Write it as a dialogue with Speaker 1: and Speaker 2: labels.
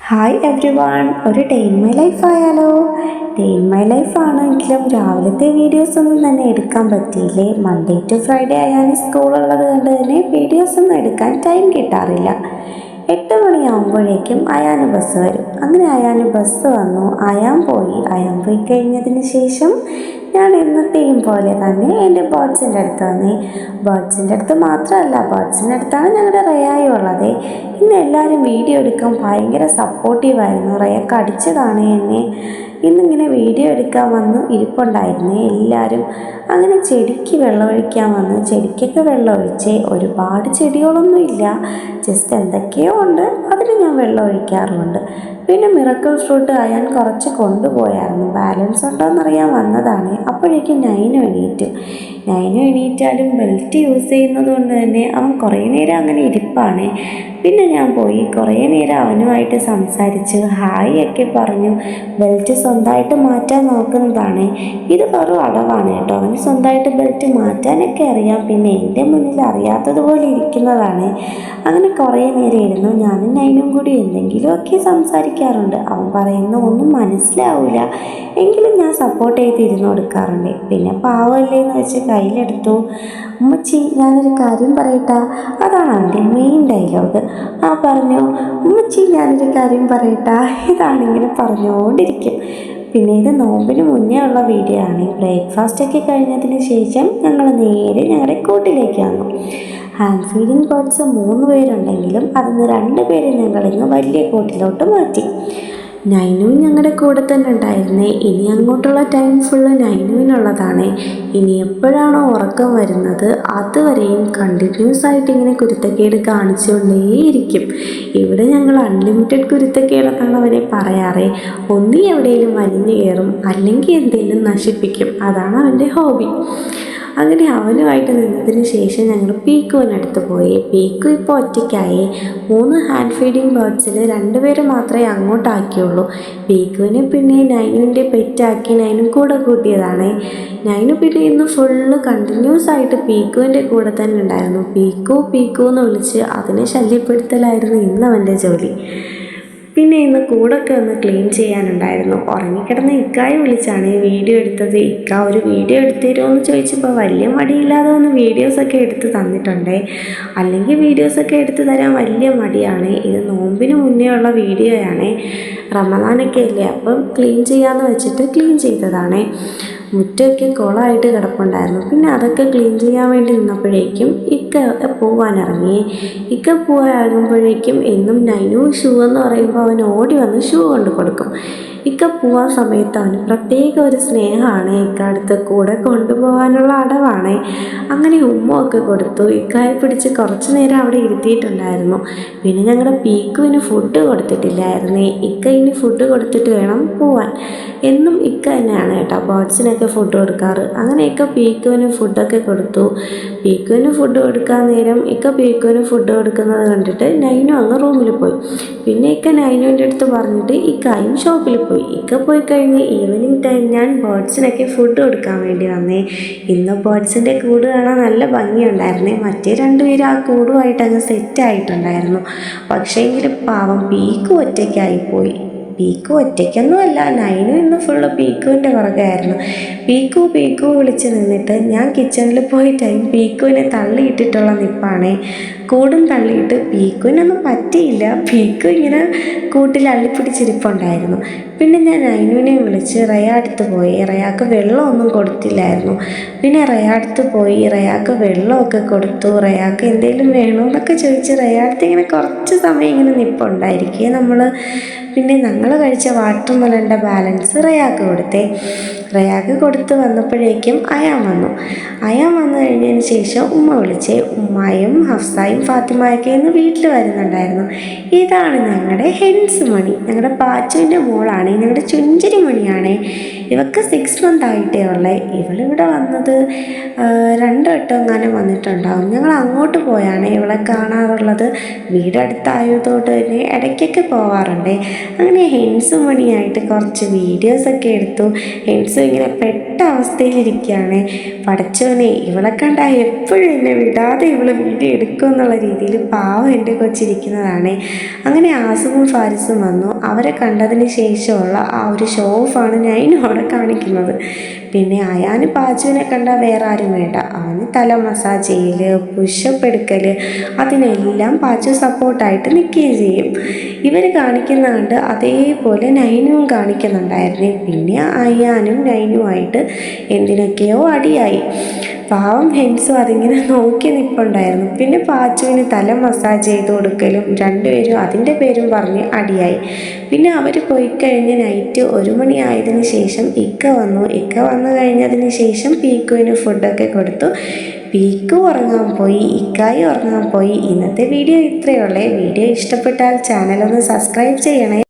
Speaker 1: Hi every one, ഒരു day in my life ആയാലോ? Day in my life ആണെങ്കിലും രാവിലത്തെ വീഡിയോസ് ഒന്നും തന്നെ എടുക്കാൻ പറ്റിയില്ലേ. മൺഡേ ടു ഫ്രൈഡേ ആയാലും സ്കൂളുള്ളത് കൊണ്ട് തന്നെ വീഡിയോസ് ഒന്നും എടുക്കാൻ ടൈം കിട്ടാറില്ല. 8 മണിയാകുമ്പോഴേക്കും അയാന് ബസ് വരും. അങ്ങനെ അയാന് ബസ് വന്നു, അയാൻ പോയി കഴിഞ്ഞതിന് ശേഷം ഞാൻ എന്നത്തെയും പോലെ തന്നെ എൻ്റെ ബേർഡ്സിൻ്റെ അടുത്ത് വന്നേ. ബേർഡ്സിൻ്റെ അടുത്ത് മാത്രമല്ല, ബേർഡ്സിൻ്റെ അടുത്താണ് ഞങ്ങളുടെ റയായും ഉള്ളത്. ഇന്ന് എല്ലാവരും വീഡിയോ എടുക്കാൻ ഭയങ്കര സപ്പോർട്ടീവായിരുന്നു. റയക്ക് അടിച്ചതാണ് എന്നെ. ഇന്നിങ്ങനെ വീഡിയോ എടുക്കാൻ വന്ന് ഇരിപ്പുണ്ടായിരുന്നേ എല്ലാവരും. അങ്ങനെ ചെടിക്ക് വെള്ളമൊഴിക്കാൻ വന്ന് ചെടിക്കൊക്കെ വെള്ളമൊഴിച്ച്. ഒരുപാട് ചെടികളൊന്നും ഇല്ല, ജസ്റ്റ് എന്തൊക്കെയോ ഉണ്ട്, അതിന് ഞാൻ വെള്ളം ഒഴിക്കാറുമുണ്ട്. പിന്നെ മിറക്കിൾ ഫ്രൂട്ട് അയാൻ കുറച്ച് കൊണ്ടുപോയായിരുന്നു, ബാലൻസ് ഉണ്ടോയെന്നറിയാൻ വന്നതാണ്. അപ്പോഴേക്കും നൈനു എണീറ്റാലും ബെൽറ്റ് യൂസ് ചെയ്യുന്നത് കൊണ്ട് തന്നെ അവൻ കുറേ നേരം അങ്ങനെ ഇരിപ്പാണ്. പിന്നെ ഞാൻ പോയി കുറേ നേരം അവനുമായിട്ട് സംസാരിച്ച് ഹായ് ഒക്കെ പറഞ്ഞു. ബെൽറ്റ് സ്വന്തമായിട്ട് മാറ്റാൻ നോക്കുന്നതാണ്. ഇത് വെറും അടവാണ് കേട്ടോ, അവന് സ്വന്തമായിട്ട് ബെൽറ്റ് മാറ്റാനൊക്കെ അറിയാം. പിന്നെ എൻ്റെ മുന്നിൽ അറിയാത്തതുപോലെ ഇരിക്കുന്നതാണ്. അങ്ങനെ കുറേ നേരം ഇരുന്നു. ഞാനും നൈനും കൂടി എന്തെങ്കിലുമൊക്കെ സംസാരിക്കാറുണ്ട്. അവൻ പറയുന്ന ഒന്നും മനസ്സിലാവില്ല, എങ്കിലും ഞാൻ സപ്പോർട്ട് ചെയ്ത് ഇരുന്ന് കൊടുക്കാറുണ്ട്. പിന്നെ പാവമല്ലേ എന്ന് വെച്ച് കയ്യിലെടുത്തു. ഉമ്മച്ചി ഞാനൊരു കാര്യം പറയട്ടാ, അതാണ് അവൻ്റെ മെയിൻ ഡയലോഗ്. പറഞ്ഞു, ഉമ്മച്ചി ഞാനൊരു കാര്യം പറയട്ടാ, ഇതാണിങ്ങനെ പറഞ്ഞുകൊണ്ടിരിക്കും. പിന്നെ ഇത് നോമ്പിന് മുന്നേ ഉള്ള വീഡിയോ ആണ്. ബ്രേക്ക്ഫാസ്റ്റൊക്കെ കഴിഞ്ഞതിന് ശേഷം ഞങ്ങൾ നേരെ ഞങ്ങളുടെ കൂട്ടിലേക്ക് വന്നു. ഹാൻഡ് ഫീഡിങ് ബേർഡ്സ് 3 പേരുണ്ടെങ്കിലും അതിന് 2 പേര് ഞങ്ങളിന്ന് വലിയ കൂട്ടിലോട്ട് മാറ്റി. നൈനു ഞങ്ങളുടെ കൂടെ തന്നെ ഉണ്ടായിരുന്നേ. ഇനി അങ്ങോട്ടുള്ള ടൈം ഫുള്ള് നൈനുവിനുള്ളതാണ്. ഇനി എപ്പോഴാണോ ഉറക്കം വരുന്നത് അതുവരെയും കണ്ടിന്യൂസ് ആയിട്ട് ഇങ്ങനെ കുരുത്തക്കേട് കാണിച്ചുകൊണ്ടേയിരിക്കും. ഇവിടെ ഞങ്ങൾ അൺലിമിറ്റഡ് കുരുത്തക്കേടെന്നാണ് അവനെ പറയാറ്. ഒന്നി എവിടെയെങ്കിലും വലിഞ്ഞു കയറും, അല്ലെങ്കിൽ എന്തെങ്കിലും നശിപ്പിക്കും. അതാണ് അവൻ്റെ ഹോബി. അങ്ങനെ അവനുമായിട്ട് നിന്നതിന് ശേഷം ഞങ്ങൾ പീക്കുവിനടുത്ത് പോയി. പീക്കു ഇപ്പോൾ ഒറ്റയ്ക്കായി. 3 ഹാൻഡ് ഫീഡിങ് ബേർഡ്സിൽ 2 പേര് മാത്രമേ അങ്ങോട്ടാക്കിയുള്ളൂ. പീക്കുവിനെ പിന്നെ നൈനുവിൻ്റെ പെറ്റാക്കി നൈനു കൂടെ കൂട്ടിയതാണ്. നൈനു പിന്നെ ഇന്ന് ഫുള്ള് കണ്ടിന്യൂസ് ആയിട്ട് പീക്കുവിൻ്റെ കൂടെ തന്നെ ഉണ്ടായിരുന്നു. പീക്കു എന്ന് വിളിച്ച് അതിനെ ശല്യപ്പെടുത്തലായിരുന്നു ഇന്ന് അവൻ്റെ ജോലി. പിന്നെ ഇന്ന് കൂടൊക്കെ ഒന്ന് ക്ലീൻ ചെയ്യാനുണ്ടായിരുന്നു. ഉറങ്ങിക്കിടന്ന് ഇക്കായെ വിളിച്ചാണ് വീഡിയോ എടുത്തത്. ഇക്ക ഒരു വീഡിയോ എടുത്തു തരുമോ എന്ന് ചോദിച്ചപ്പോൾ വലിയ മടിയില്ലാതെ ഒന്ന് വീഡിയോസൊക്കെ എടുത്ത് തന്നിട്ടുണ്ടേ. അല്ലെങ്കിൽ വീഡിയോസൊക്കെ എടുത്ത് തരാൻ വലിയ മടിയാണ്. ഇത് നോമ്പിന് മുന്നേ ഉള്ള വീഡിയോയാണ്. റമദാനൊക്കെ അല്ലേ, അപ്പം ക്ലീൻ ചെയ്യാമെന്ന് വെച്ചിട്ട് ക്ലീൻ ചെയ്തതാണ്. മുറ്റമൊക്കെ കുളമായിട്ട് കിടപ്പുണ്ടായിരുന്നു. പിന്നെ അതൊക്കെ ക്ലീൻ ചെയ്യാൻ വേണ്ടി നിന്നപ്പോഴേക്കും ഇക്ക പോവാനിറങ്ങി. ഇക്ക പോകാനിറങ്ങുമ്പോഴേക്കും എന്നും നൈനു ഷൂ എന്ന് പറയുമ്പോൾ അവൻ ഓടി വന്ന് ഷൂ കൊണ്ട് കൊടുക്കും. ഇക്ക പോവാൻ സമയത്ത് അവന് പ്രത്യേക ഒരു സ്നേഹമാണ്. ഇക്ക അടുത്ത് കൂടെ കൊണ്ടുപോകാനുള്ള അടവാണ്. അങ്ങനെ ഉമ്മയൊക്കെ കൊടുത്തു. ഇക്കായെ പിടിച്ച് കുറച്ച് നേരം അവിടെ ഇരുത്തിയിട്ടുണ്ടായിരുന്നു. പിന്നെ ഞങ്ങളുടെ പീക്കുവിന് ഫുഡ് കൊടുത്തിട്ടില്ലായിരുന്നേ. ഇക്ക ഇനി ഫുഡ് കൊടുത്തിട്ട് വേണം പോവാൻ. എന്നും ഇക്ക തന്നെയാണ് കേട്ടോ ബേർഡ്സിനൊക്കെ ഫുഡ് കൊടുക്കാറ്. അങ്ങനെയൊക്കെ പീക്കുവിന് ഫുഡൊക്കെ കൊടുത്തു. പീക്കുവിന് ഫുഡ് കൊടുക്കാൻ നേരം ഇക്ക പീക്കുവിന് ഫുഡ് കൊടുക്കുന്നത് കണ്ടിട്ട് നൈനു അങ്ങ് റൂമിൽ പോയി. പിന്നെ ഇക്ക നൈനുവിൻ്റെ അടുത്ത് പറഞ്ഞിട്ട് ഇക്കായും ഷോപ്പിൽ പോയി. ഇക്ക പോയി കഴിഞ്ഞ് ഈവനിങ് ടൈം ഞാൻ ബേർഡ്സിനൊക്കെ ഫുഡ് കൊടുക്കാൻ വേണ്ടി വന്നേ. ഇന്ന് ബേർഡ്സിൻ്റെ കൂട് കാണാൻ നല്ല ഭംഗിയുണ്ടായിരുന്നേ. മറ്റേ 2 പേര് ആ കൂടുമായിട്ട് അങ്ങ് സെറ്റായിട്ടുണ്ടായിരുന്നു. പക്ഷേ എങ്കിലും പാവം പീക്കു ഒറ്റയ്ക്കായിപ്പോയി. പീക്കു ഒറ്റയ്ക്കൊന്നുമല്ല, നൈനു ഇന്ന് ഫുള്ള് പീക്കുവിൻ്റെ പുറകെയായിരുന്നു. പീക്കു വിളിച്ച് നിന്നിട്ട് ഞാൻ കിച്ചണിൽ പോയിട്ടായി പീക്കുവിനെ തള്ളിയിട്ടിട്ടുള്ള നിപ്പാണേ. കൂടും തള്ളിയിട്ട് പീക്കുവിനൊന്നും പറ്റിയില്ല. പീക്കു ഇങ്ങനെ കൂട്ടിൽ അള്ളിപ്പിടിച്ചിരിപ്പുണ്ടായിരുന്നു. പിന്നെ ഞാൻ നൈനുവിനെ വിളിച്ച് റയ അടുത്ത് പോയി. റയാക്ക് വെള്ളമൊന്നും കൊടുത്തില്ലായിരുന്നു. പിന്നെ റയ അടുത്ത് പോയി റയാക്ക് വെള്ളമൊക്കെ കൊടുത്തു. റയാക്ക് എന്തെങ്കിലും വേണോ എന്നൊക്കെ ചോദിച്ച് റയ അടുത്ത് ഇങ്ങനെ കുറച്ച് സമയം ഇങ്ങനെ നിപ്പുണ്ടായിരിക്കുക നമ്മൾ. പിന്നെ ഞങ്ങൾ കഴിച്ച വാട്ടർ മെലൻ്റെ ബാലൻസ് റയാക്ക് കൊടുത്തേ. റയാക്ക് കൊടുത്ത് വന്നപ്പോഴേക്കും അയാൻ വന്നു കഴിഞ്ഞതിന് ശേഷം ഉമ്മ വിളിച്ചേ. ഉമ്മായും ഹഫ്സായും ഫാത്തിമയൊക്കെ ഇന്ന് വീട്ടിൽ വരുന്നുണ്ടായിരുന്നു. ഇതാണ് ഞങ്ങളുടെ ഹെൻസ് മണി, ഞങ്ങളുടെ പാച്ചുവിൻ്റെ മോളാണ്, ഞങ്ങളുടെ ചുഞ്ചരി മണിയാണ്. ഇവൾക്ക് 6 മന്ത് ആയിട്ടേ ഉള്ളേ. ഇവളിവിടെ വന്നത് 2 വട്ടം എങ്ങാനും വന്നിട്ടുണ്ടാവും. ഞങ്ങൾ അങ്ങോട്ട് പോയാണ് ഇവളെ കാണാറുള്ളത്. വീടടുത്തായതുകൊണ്ട് തന്നെ ഇടയ്ക്കൊക്കെ പോവാറുണ്ട്. അങ്ങനെ ഹെൻസ് മണിയായിട്ട് കുറച്ച് വീഡിയോസൊക്കെ എടുത്തു. ഹെൻസ് ഇങ്ങനെ വല്ലാത്ത അവസ്ഥയിലിരിക്കുകയാണ്. പടച്ചോനെ, ഇവളെ കണ്ടാൽ എപ്പോഴും എന്നെ വിടാതെ ഇവള് വീഡിയോ എടുക്കും എന്നുള്ള രീതിയിൽ പാവം എൻ്റെ കൊച്ചിരിക്കുന്നതാണ്. അങ്ങനെ ആസിഫും ഫാരിസും വന്നു. അവരെ കണ്ടതിന് ശേഷമുള്ള ആ ഒരു ഷോ ഓഫാണ് നൈനും അവിടെ കാണിക്കുന്നത്. പിന്നെ അയാന് പാച്ചുവിനെ കണ്ടാൽ വേറെ ആരും വേണ്ട. അവന് തല മസാജ് ചെയ്യൽ, പുഷപ്പ് എടുക്കൽ, അതിനെല്ലാം പാച്ചു സപ്പോർട്ടായിട്ട് നിൽക്കുകയും ചെയ്യും. ഇവർ കാണിക്കുന്ന കണ്ട് അതേപോലെ നൈനുവും കാണിക്കുന്നുണ്ടായിരുന്നു. പിന്നെ അയാനും നൈനുമായിട്ട് എന്തിനൊക്കെയോ അടിയായി. പാവം ഹെൻസും അതിങ്ങനെ നോക്കി നിൽപ്പുണ്ടായിരുന്നു. പിന്നെ പാച്ചുവിന് തല മസാജ് ചെയ്ത് കൊടുക്കലും രണ്ടുപേരും അതിൻ്റെ പേരും പറഞ്ഞ് അടിയായി. പിന്നെ അവർ പോയി കഴിഞ്ഞ് നൈറ്റ് 1 മണി ആയതിനു ശേഷം ഇക്ക വന്നു. ഇക്ക വന്നു കഴിഞ്ഞതിന് ശേഷം പീക്കുവിന് ഫുഡൊക്കെ കൊടുത്തു. പീക്കു ഉറങ്ങാൻ പോയി, ഇക്കായി ഉറങ്ങാൻ പോയി. ഇന്നത്തെ വീഡിയോ ഇത്രയേ ഉള്ളേ. വീഡിയോ ഇഷ്ടപ്പെട്ടാൽ ചാനലൊന്ന് സബ്സ്ക്രൈബ് ചെയ്യണേ.